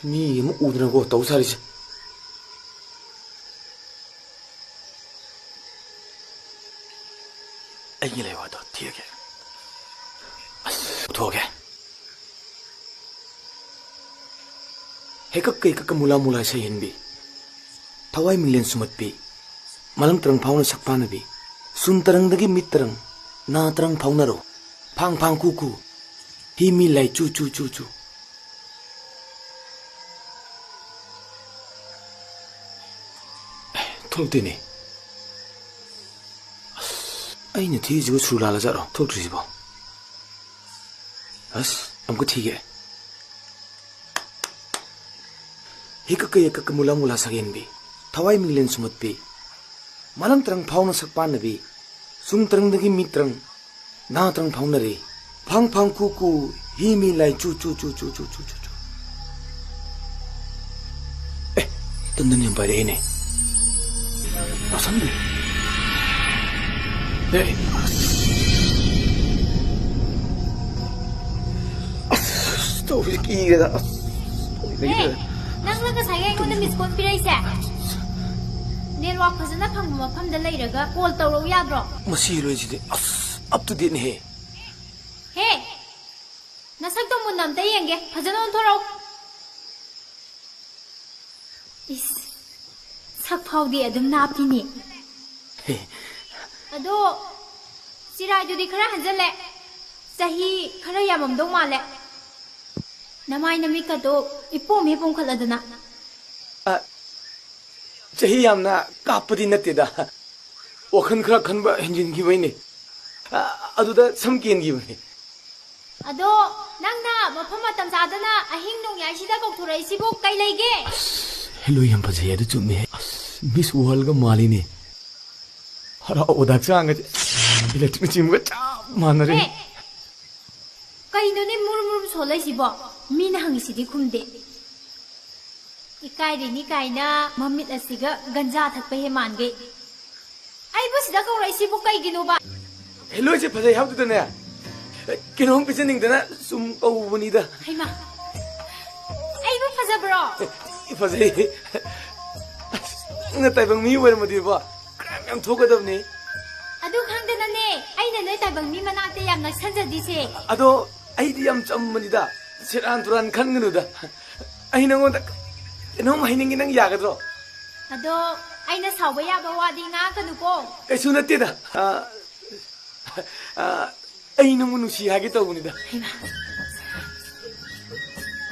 미 뭐 우드라고 또 살이지. 애기 레와도 뒤에게. 도게. 해각그 물라 사인비. 타와이 밀렌 수맛비. 말랑 तरंग 파우나 sakpa나비. 순 तरंगदगी mit तरंग. ना तरंग 파우나로. 팡팡 쿠쿠. 히 밀라이 쭈쭈쭈쭈. थोलतेने अने थीजिको सुलाला जारो थोलट्रिसिबो हस हमको ठीक है हिकक मुला मुला सगेनबी थवाई मिलेन सुमतबी मलम तरंग फाउन सकपानबी सुम तरंगदगी मित्रंग ना तरंग फाउनरे फांग फांग कुकु हि मिलाई चु चु चु चु चु चु चु ए तंदन यम परेने Asandi. Hey. Stop it, kira. Hey, nang laga saya ko na miss call pirai sa. Network phajana phang mafam da leiraga call tawro yadro. Masi loi ji up to date he. Hey. Nasak to mun nam ta yenge phajana on thoro. Is sakphawdi adum napini ado sirajudi khara hanjale sahi khara yamamdong male namai nami ka do ipom he pom khaladana sahi yamna kapadi natida wakhan khara khanba engine gi baini aduda samken gi bani ado nangna mafam matam sadana ahing nong yai sida kok thurai sibo kai lege hello yam pajai adu chumne miss world का माली ने हरा उदाक चांग electric चिम का चाप मान रहे कहीं तो ने मुरमुर सोले सिबो मीना हंगी सिदी खुमदे इकाई रे निकाई ना मम्मी असिगा गंजा थक पे हे मान गए आई बस दा को रही सिबो कई गिनो बा हेलो जे फजे हाउ तो ने किनो हम पिछे निंगदना सुम को बनीदा हाय मा आई बो फजा ब्रो फजे ताइबंग मी वर मदिबा क्राइम याम थोगदबने अदु खंगदनने आइना नै ताइबंग मी मनाते याम नक्सनजदिसे अदो आइदि याम चम्मनिदा सिरान तुरान खनगनुदा आइ नंगोदा नो माइनिंग नंग यागद्रो अदो आइना सावबा याबा वादि nga कनुको कैसु नतेदा आइ नंगु नुसी हागे तौगनिदा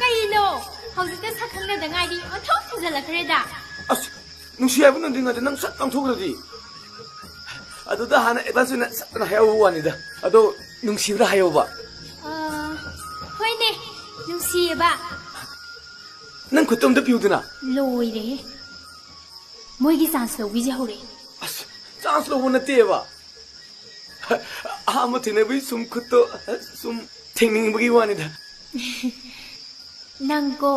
कइनो हौजिता सखंगदा ngaidi अथौ फुजलखरेदा अस नुसिया बन दिंगा नंग सत तंथोगदि अदुदा हाना एबासुना सतना हायौ वानिदा अदो नुसिब्रा हायौबा होइने नुसियबा नंग खुतमदा पिउदना लोइरे मोइगी चान्स लौबि जे हौरे अस चान्स लौबो नतेबा आमा थिनेबि सुम खुतो सुम थेंनिंगबगी वानिदा नंगो